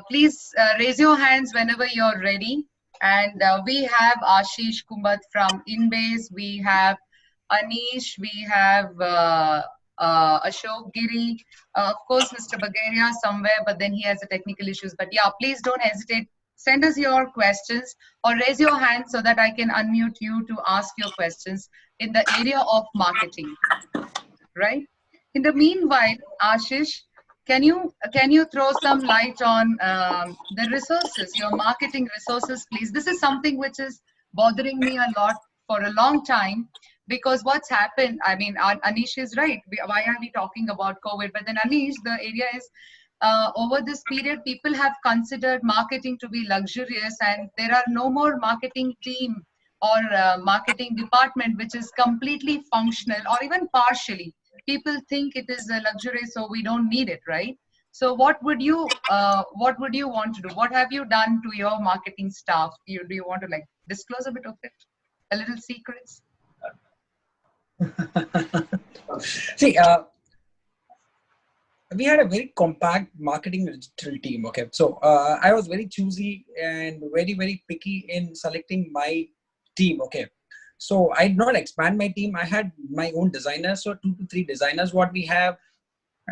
S1: Please raise your hands whenever you're ready. And we have Ashish Kumbat from Inbase. We have Anish. We have Ashok Giri, of course, Mr. Bagaria somewhere, but then he has the technical issues. But yeah, please don't hesitate. Send us your questions or raise your hand so that I can unmute you to ask your questions in the area of marketing, right? In the meanwhile, Ashish, can you throw some light on the resources, your marketing resources, please? This is something which is bothering me a lot for a long time because what's happened, I mean, Anish is right. Why are we talking about COVID? But then Anish, the area is over this period, people have considered marketing to be luxurious, and there are no more marketing team or marketing department which is completely functional or even partially. People think it is a luxury, so we don't need it, right? So what would you want to do? What have you done to your marketing staff? Do you want to like disclose a bit of it, a little secrets?
S3: See, we had a very compact marketing digital team. Okay, so I was very choosy and very picky in selecting my team. Okay, so I did not expand my team. I had my own designers, so 2 to 3 designers what we have,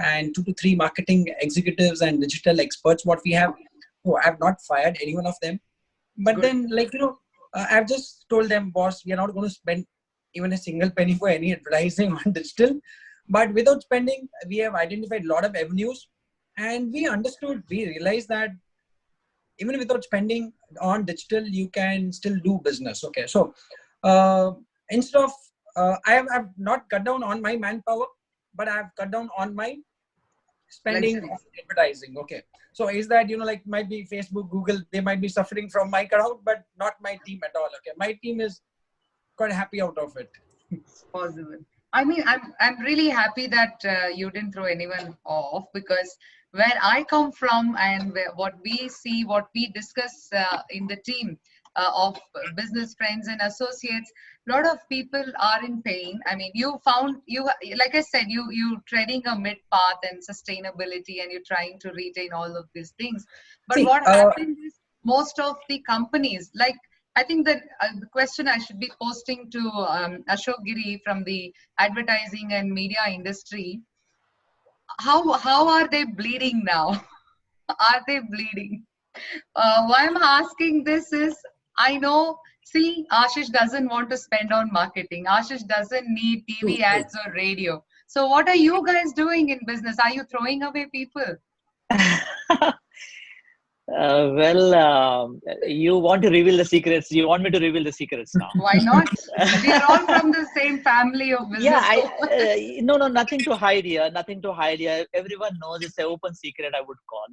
S3: and 2 to 3 marketing executives and digital experts what we have. So I've not fired any one of them. But
S1: Good.
S3: then, like, I've just told them, boss, we are not going to spend even a single penny for any advertising on digital. But without spending, we have identified a lot of avenues, and we realized that even without spending on digital, you can still do business. Okay, so instead of I've not cut down on my manpower, but I've cut down on my spending
S1: Luxury.
S3: on advertising. Okay, so is that, like, might be Facebook, Google, they might be suffering from my crowd, but not my team at all. Okay, my team is quite happy out of it.
S1: Possible. I mean, I'm really happy that you didn't throw anyone off, because where I come from and what we see, what we discuss in the team of business friends and associates, a lot of people are in pain. I mean, you like I said, you treading a mid path and sustainability, and you're trying to retain all of these things. But
S3: See,
S1: what happened is most of the companies, like, I think that the question I should be posting to Ashok Giri from the advertising and media industry: how are they bleeding now? Are they bleeding? Why I'm asking this is, I know. See, Ashish doesn't want to spend on marketing. Ashish doesn't need TV ads or radio. So what are you guys doing in business? Are you throwing away people?
S4: You want to reveal the secrets. You want me to reveal the secrets now?
S1: Why not? We are all from the same family of business.
S4: Yeah, no, nothing to hide here. Nothing to hide here. Everyone knows it's an open secret, I would call.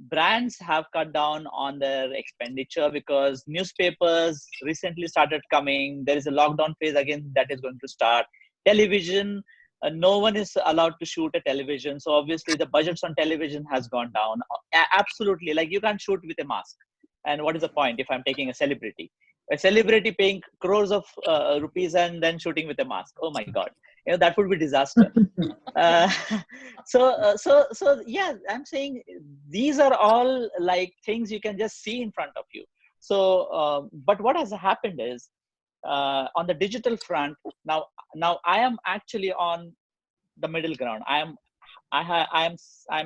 S4: Brands have cut down on their expenditure because newspapers recently started coming. There is a lockdown phase again that is going to start. Television, no one is allowed to shoot a television, so obviously the budgets on television has gone down. Absolutely, like, you can't shoot with a mask. And what is the point if I'm taking a celebrity paying crores of rupees and then shooting with a mask? Oh my god, that would be disaster. uh, so yeah, I'm saying these are all like things you can just see in front of you. So but what has happened is, on the digital front, now I am actually on the middle ground. I'm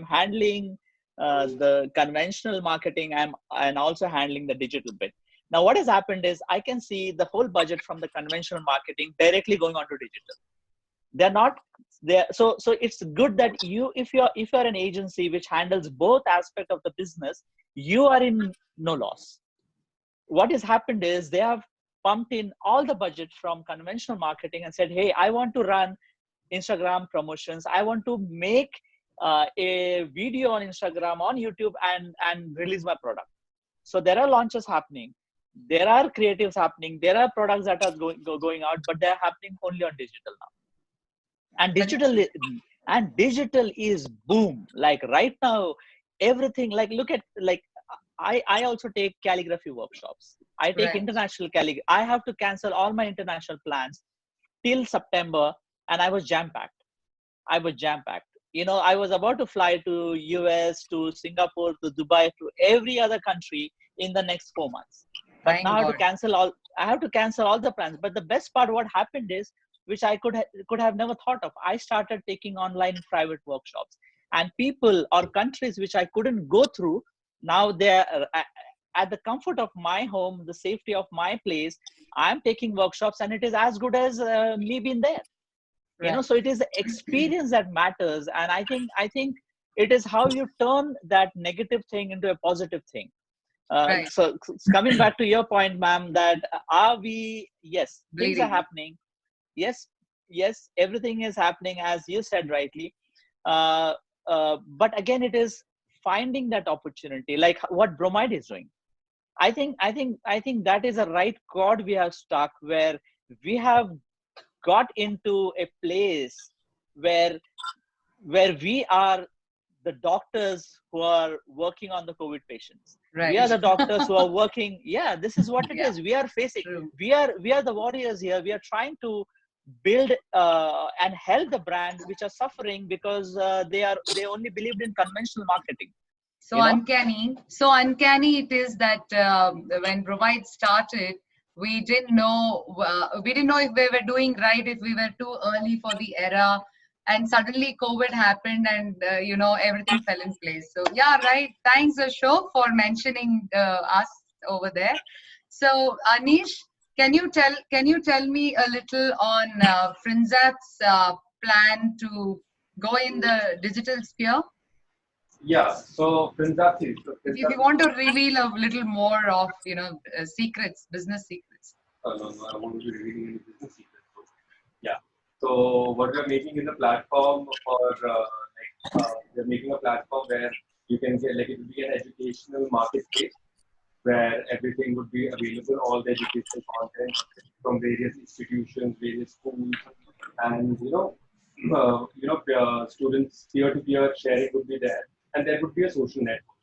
S4: handling the conventional marketing, and also handling the digital bit. Now what has happened is, I can see the whole budget from the conventional marketing directly going on to digital. They're not there. So it's good that if you're an agency which handles both aspects of the business, you are in no loss. What has happened is, they have pumped in all the budget from conventional marketing and said, hey, I want to run Instagram promotions. I want to make a video on Instagram, on YouTube, and release my product. So there are launches happening. There are creatives happening. There are products that are going out, but they're happening only on digital now. And digital is boom. Like right now, everything, like, look at, like, I also take calligraphy workshops. I take international calligraphy. I have to cancel all my international plans till September, and I was jam-packed. I was about to fly to US, to Singapore, to Dubai, to every other country in the next 4 months. But now I have to cancel all the plans. But the best part, what happened is, which I could have never thought of. I started taking online private workshops, and people or countries which I couldn't go through, now they're at the comfort of my home, the safety of my place. I'm taking workshops, and it is as good as me being there.
S1: Right.
S4: So it is the experience that matters, and I think it is how you turn that negative thing into a positive thing.
S1: Right.
S4: So coming back to your point, ma'am, that are we, yes, things are
S1: Bleeding.
S4: happening. Yes, everything is happening as you said rightly. uh, but again, it is finding that opportunity, like what Bromide is doing. I think that is a right chord we have stuck, where we have got into a place where we are the doctors who are working on the COVID patients. We are
S1: Right.
S4: the doctors who are working. Yeah, this is what it
S1: Yeah,
S4: is. We are facing.
S1: true.
S4: We are the warriors here. We are trying to build and help the brands which are suffering because they only believed in conventional marketing.
S1: So uncanny. So uncanny it is that when Bromide started, we didn't know if we were doing right, if we were too early for the era, and suddenly COVID happened, and everything fell in place. So yeah, right. Thanks, Ashok, for mentioning us over there. So Anish, can you tell me a little on Frinzap's plan to go in the digital sphere?
S5: Yeah. So Prinzap, so
S1: If you
S5: Prinzap,
S1: want to reveal a little more of secrets, business secrets.
S5: no, no, I won't be revealing any business secrets. So, yeah. So what we are making is a platform for we are making a platform where you can get, like, it will be an educational marketplace where everything would be available, all the educational content from various institutions, various schools, and students peer-to-peer sharing would be there, and there would be a social network.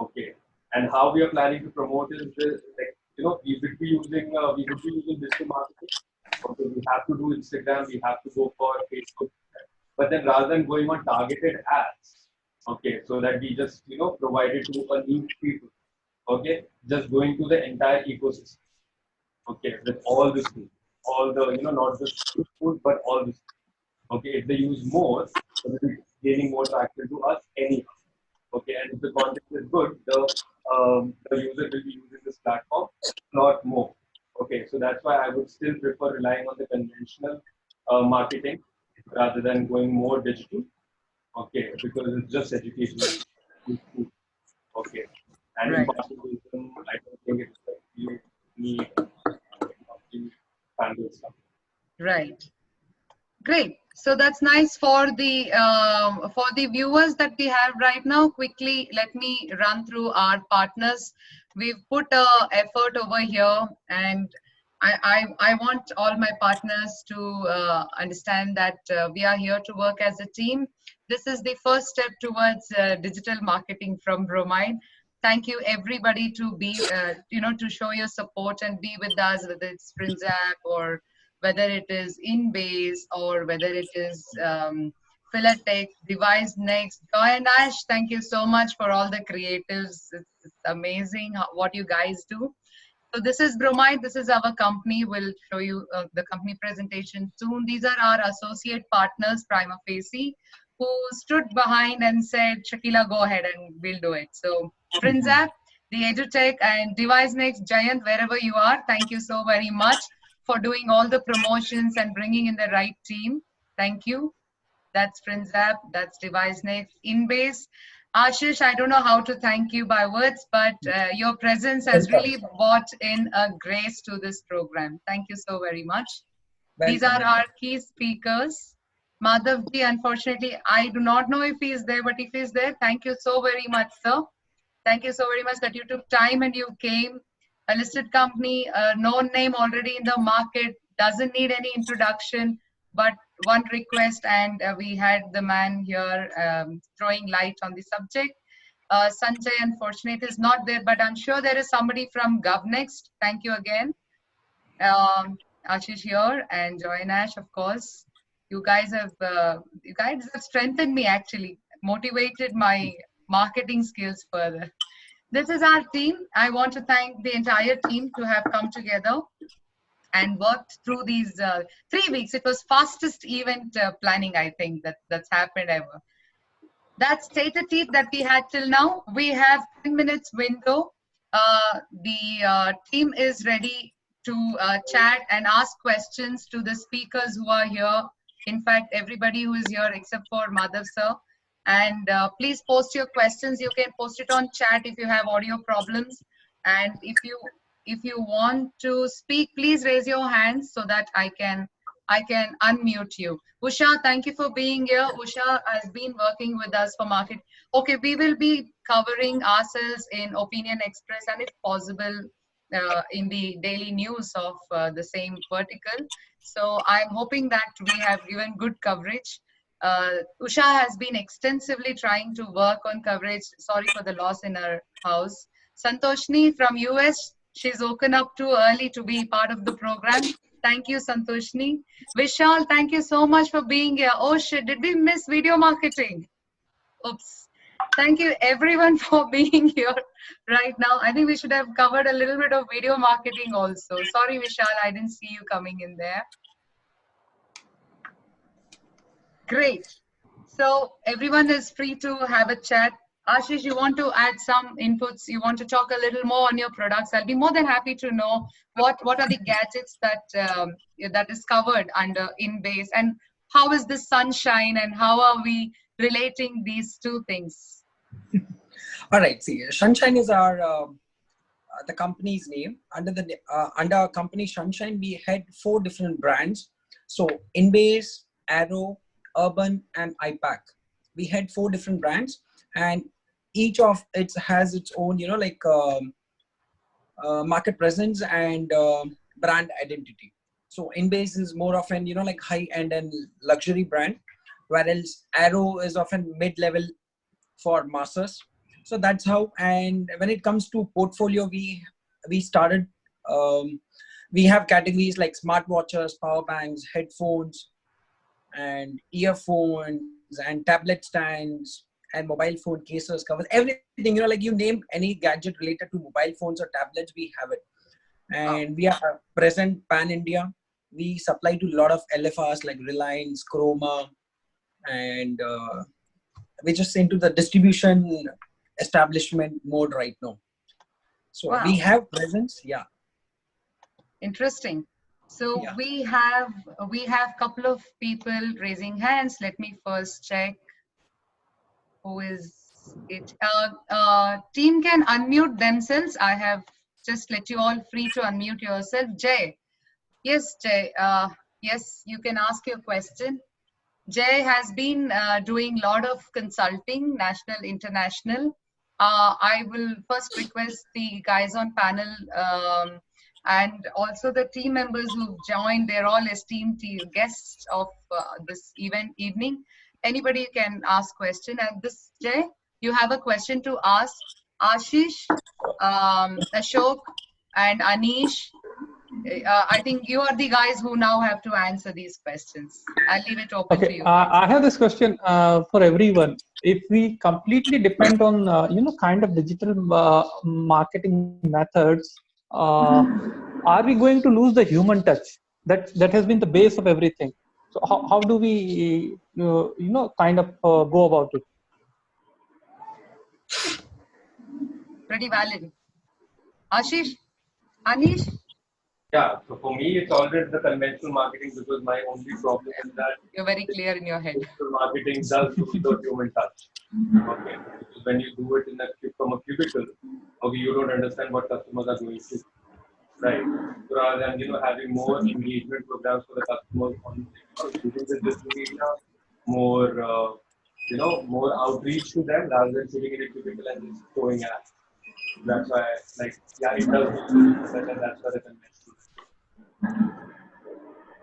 S5: Okay. And how we are planning to promote is this, like, we would be using digital marketing. Okay, we have to do Instagram, we have to go for Facebook. But then rather than going on targeted ads, okay, so that we just, provide it to a niche people. Okay, just going to the entire ecosystem. Okay, with all this food, all the, not just food, but all this. Okay, if they use more, so it will be gaining more traction to us anyhow. Okay, and if the content is good, the user will be using this platform a lot more. Okay, so that's why I would still prefer relying on the conventional marketing rather than going more digital. Okay, because it's just educational. Okay, and
S1: Right.
S5: impartialism, I don't think it's like you need you handle stuff.
S1: Right. Great. So that's nice for the viewers that we have right now. Quickly, let me run through our partners. We've put effort over here, and I want all my partners to understand that we are here to work as a team. This is the first step towards digital marketing from Bromide. Thank you everybody to be to show your support and be with us, whether it's Frinzap or whether it is InBase or whether it is Philatech, Device Next. Joy and Ash, thank you so much for all the creatives. It's amazing what you guys do. So this is Bromide. This is our company. We'll show you the company presentation soon. These are our associate partners, prima facie, who stood behind and said, Shakila, go ahead and we'll do it. So Frinzap, the EduTech, and Device Next, Giant, wherever you are, thank you so very much for doing all the promotions and bringing in the right team. Thank you. That's Frinzap, that's Device Next, InBase. Ashish, I don't know how to thank you by words, but your presence has really brought in a grace to this program. Thank you so very much. These are our key speakers. Madhavji, unfortunately, I do not know if he is there, but if he is there, thank you so very much, sir. Thank you so very much that you took time and you came. A listed company, a known name already in the market, doesn't need any introduction, but one request, and we had the man here throwing light on the subject. Sanjay, unfortunately, is not there, but I'm sure there is somebody from GovNext. Thank you again. Ashish here and Joy and Ash, of course. You guys have strengthened me, actually, motivated my marketing skills further. This is our team. I want to thank the entire team to have come together. and worked through these 3 weeks. It was fastest event planning, I think, that's happened ever. That's tete-a-tete that we had till now. We have 10 minutes window. The team is ready to chat and ask questions to the speakers who are here. In fact, everybody who is here except for Madhav sir. And please post your questions. You can post it on chat if you have audio problems. And if you want to speak, please raise your hands so that I can unmute you. Usha, thank you for being here. Usha has been working with us for market. Okay, we will be covering ourselves in Opinion Express and if possible in the daily news of the same vertical. So I'm hoping that we have given good coverage. Usha has been extensively trying to work on coverage. Sorry for the loss in her house. Santoshni from US, she's woken up too early to be part of the program. Thank you, Santoshni. Vishal, thank you so much for being here. Oh shit, did we miss video marketing? Oops. Thank you everyone for being here right now. I think we should have covered a little bit of video marketing also. Sorry, Vishal, I didn't see you coming in there. Great. So everyone is free to have a chat. Ashish, you want to add some inputs? You want to talk a little more on your products? I'll be more than happy to know what are the gadgets that that is covered under InBase, and how is the sunshine, and how are we relating these two things?
S3: All right. See, Sunshine is our the company's name. Under our company Sunshine, we had 4 different brands. So InBase, Arrow, Urban, and iPack. We had 4 different brands, and each of it has its own, market presence and brand identity. So InBase is more of an, like high-end and luxury brand, whereas Arrow is often mid-level for masses. So that's how. And when it comes to portfolio, we started. We have categories like smartwatches, power banks, headphones, and earphones, and tablet stands, and mobile phone cases, covers, everything. Like you name any gadget related to mobile phones or tablets, we have it. And we are present pan India. We supply to a lot of LFRs like Reliance, Chroma, and we're just into the distribution establishment mode right now. So
S1: Wow.
S3: we have presence. Yeah.
S1: Interesting. So
S3: Yeah.
S1: we have couple of people raising hands. Let me first check who is it. Team can unmute themselves. I have just let you all free to unmute yourself. Jay. Yes, Jay. Yes, you can ask your question. Jay has been doing a lot of consulting, national, international. I will first request the guys on panel and also the team members who've joined. They're all esteemed guests of this evening. Anybody can ask question. And this, Jay, you have a question to ask Ashish, Ashok, and Anish. I think you are the guys who now have to answer these questions. I'll leave it open to you.
S6: I have this question for everyone. If we completely depend on kind of digital marketing methods, are we going to lose the human touch that has been the base of everything? So how do we kind of go about it?
S1: Pretty valid. Ashish, Anish.
S5: Yeah, so for me, it's always the conventional marketing, because my only problem is that
S1: You're very clear in your head.
S5: digital marketing does lose the human touch. Okay, because when you do it from a cubicle, okay, you don't understand what customers are going through, right? So rather than having more engagement programs for the customers on using the digital media, more more outreach to them rather than sitting in a cubicle and just showing ads. That's why, it does lose the human touch, and that's why the conventional.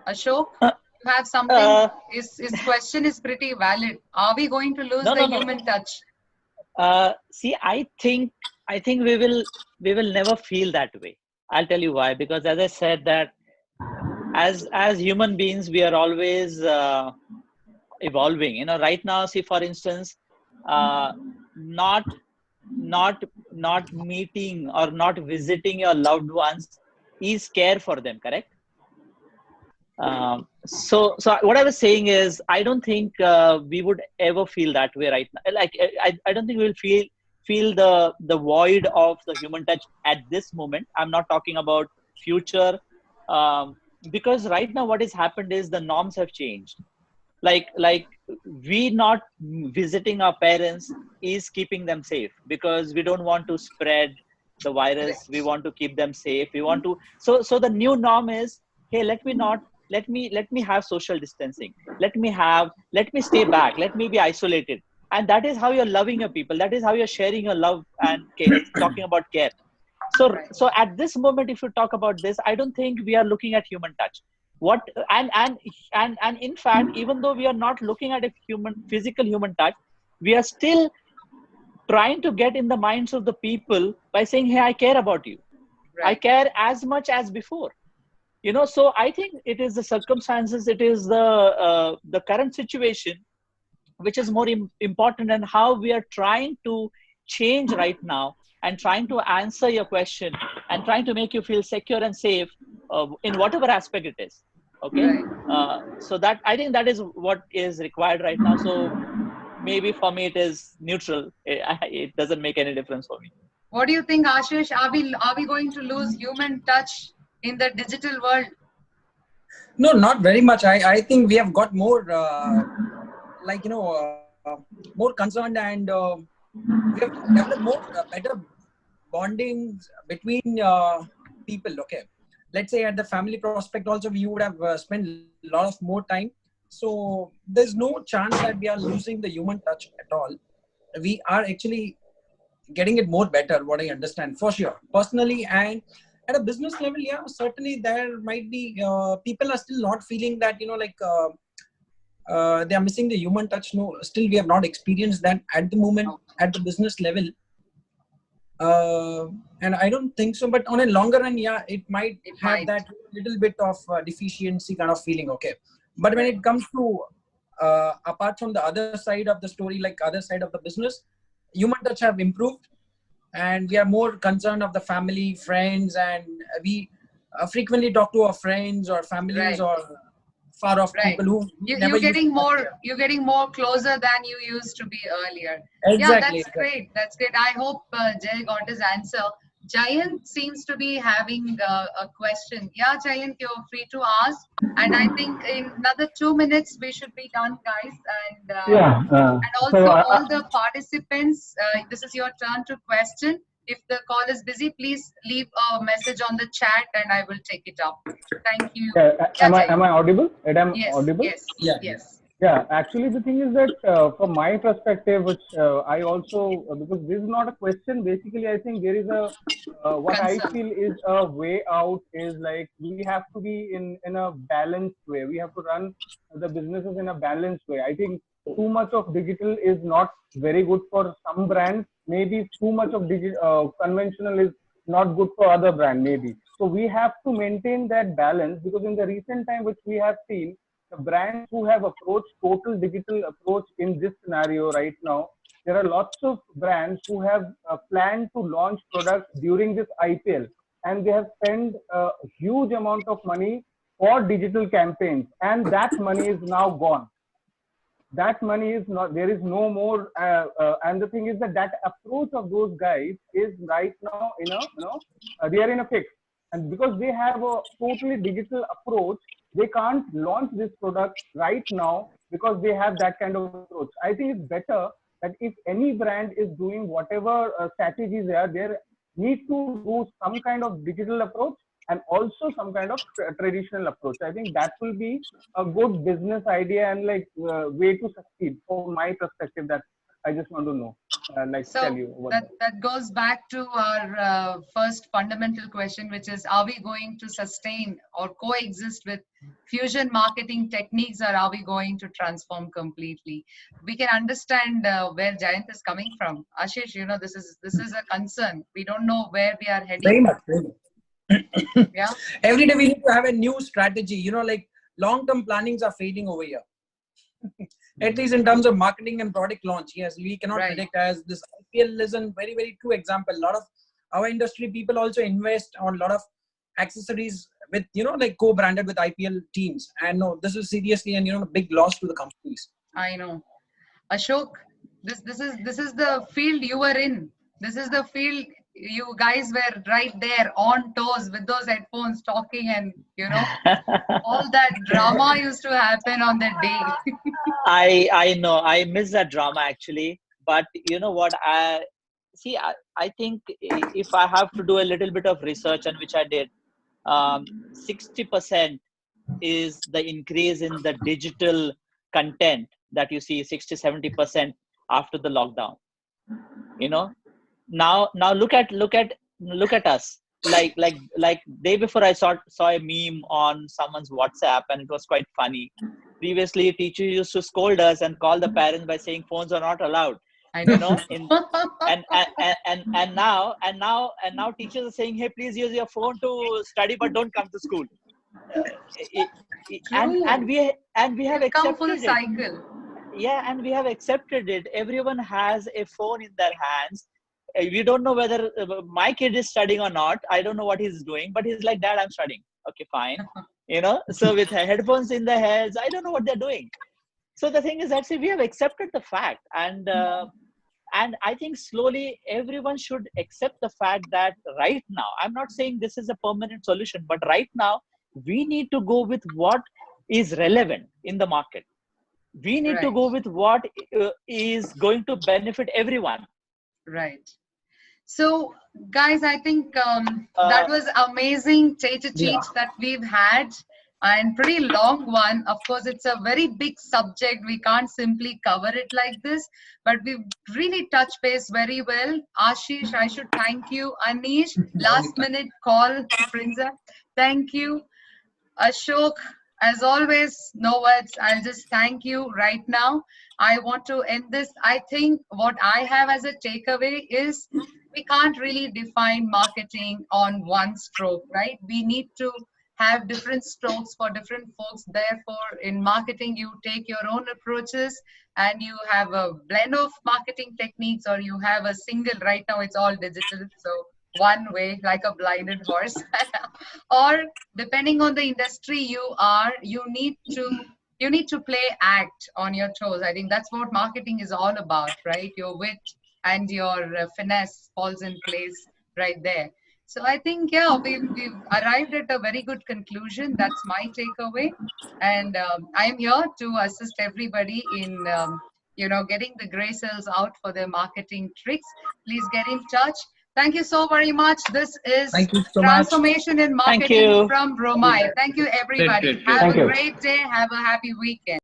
S1: Ashok, you have something? His question is pretty valid. Are we going to lose the human touch?
S4: See, I think we will never feel that way. I'll tell you why. Because as I said, that as human beings, we are always evolving. Right now, see, for instance, not meeting or not visiting your loved ones is care for them, correct? So what I was saying is, I don't think we would ever feel that way right now. Like I don't think we'll feel the void of the human touch at this moment. I'm not talking about future, because right now what has happened is the norms have changed. Like we not visiting our parents is keeping them safe, because we don't want to spread the virus. We want to keep them safe. We want to, so the new norm is, hey, let me have social distancing. Let me stay back. Let me be isolated. And that is how you're loving your people. That is how you're sharing your love and care, talking about care. So at this moment, if you talk about this, I don't think we are looking at human touch. What and in fact, even though we are not looking at a physical human touch, we are still trying to get in the minds of the people by saying, hey, I care about you. I care as much as before. So I think it is the circumstances, it is the current situation which is more important, and how we are trying to change right now, and trying to answer your question, and trying to make you feel secure and safe in whatever aspect it is. Okay. So that, I think that is what is required right now. So maybe for me it is neutral. It doesn't make any difference for me.
S1: What do you think, Ashish? Are we going to lose human touch in the digital world?
S3: No, not very much. I think we have got more, more concerned, and we have developed more better bondings between people. Okay, let's say at the family prospect also, we would have spent a lot of more time. So there's no chance that we are losing the human touch at all. We are actually getting it more better, what I understand, for sure. Personally, and at a business level, yeah, certainly there might be people are still not feeling that, they are missing the human touch. No, still we have not experienced that at the moment at the business level. And I don't think so, but on a longer run, yeah, it might have that little bit of deficiency kind of feeling. Okay. But when it comes to, apart from the other side of the story, like other side of the business, human touch have improved, and we are more concerned of the family, friends, and we frequently talk to our friends or families or far off people who never
S1: you're getting more closer than you used to be earlier.
S3: Exactly.
S1: Yeah, that's great. I hope Jay got his answer. Jayant seems to be having a question. Yeah, Jayant, you're free to ask. And I think in another 2 minutes we should be done, guys. And and also all the participants, this is your turn to question. If the call is busy, please leave a message on the chat and I will take it up. Thank you.
S7: Am I audible?
S1: Yes.
S7: Audible?
S1: Yes.
S7: Yeah, actually the thing is that from my perspective, which I also, because this is not a question, basically I think there is a, what
S1: Concern.
S7: I feel is a way out is like, we have to be in a balanced way. We have to run the businesses in a balanced way. I think too much of digital is not very good for some brands. Maybe too much of conventional is not good for other brand, maybe. So we have to maintain that balance, because in the recent time which we have seen, the brands who have approached total digital approach in this scenario right now, there are lots of brands who have planned to launch products during this IPL, and they have spent a huge amount of money for digital campaigns, and that money is now gone. That money is not, there is no more, and the thing is that approach of those guys is right now they are in a fix, and because they have a totally digital approach, they can't launch this product right now because they have that kind of approach. I think it's better that if any brand is doing whatever strategies they need to do some kind of digital approach and also some kind of traditional approach. I think that will be a good business idea and like way to succeed from my perspective. That I just want to know, tell you
S1: that goes back to our first fundamental question, which is, are we going to sustain or coexist with fusion marketing techniques, or are we going to transform completely? We can understand where Jayant is coming from. Ashish, this is a concern. We don't know where we are heading.
S3: Very much.
S1: Yeah.
S3: Every day we need to have a new strategy. Like long-term plannings are fading over here. At least in terms of marketing and product launch. Yes, we cannot predict, as this IPL is a very, very true example. A lot of our industry people also invest on a lot of accessories with, like co-branded with IPL teams. And no, this is seriously and, a big loss to the companies.
S1: I know. Ashok, this is the field you were in. This is the field you guys were right there on toes with those headphones talking, and all that drama used to happen on that day.
S4: I know I miss that drama actually, but you know what, I think if I have to do a little bit of research, and which I did, 60% is the increase in the digital content that you see, 60-70% after the lockdown. Now look at us. Like day before, I saw a meme on someone's WhatsApp, and it was quite funny. Previously, teachers used to scold us and call the parents by saying phones are not allowed.
S1: I know.
S4: And now teachers are saying, hey, please use your phone to study, but don't come to school. And we have
S1: Come full
S4: accepted it.
S1: cycle.
S4: Yeah, and we have accepted it. Everyone has a phone in their hands. We don't know whether my kid is studying or not. I don't know what he's doing, but he's like, Dad, I'm studying. Okay, fine. So with headphones in their heads, I don't know what they're doing. So the thing is that, see, we have accepted the fact, and I think slowly everyone should accept the fact that right now, I'm not saying this is a permanent solution, but right now we need to go with what is relevant in the market. We need to go with what is going to benefit everyone.
S1: Right. So, guys, I think that was amazing teach that we've had, and pretty long one. Of course, it's a very big subject. We can't simply cover it like this, but we've really touched base very well. Ashish, I should thank you. Anish, last minute call to Prinza. Thank you. Ashok, as always, no words. I'll just thank you right now. I want to end this. I think what I have as a takeaway is we can't really define marketing on one stroke, right? We need to have different strokes for different folks. Therefore, in marketing, you take your own approaches and you have a blend of marketing techniques, or you have a single. Right now, it's all digital. So one way, like a blinded horse. Or depending on the industry you are, you need to play act on your toes. I think that's what marketing is all about, right? Your wit and your finesse falls in place right there. So I think, yeah, we've arrived at a very good conclusion. That's my takeaway. And I'm here to assist everybody in getting the gray cells out for their marketing tricks. Please get in touch. Thank you so very much. This is Transformation in Marketing from Bromide. Thank you, everybody. Have a great day. Have a happy weekend.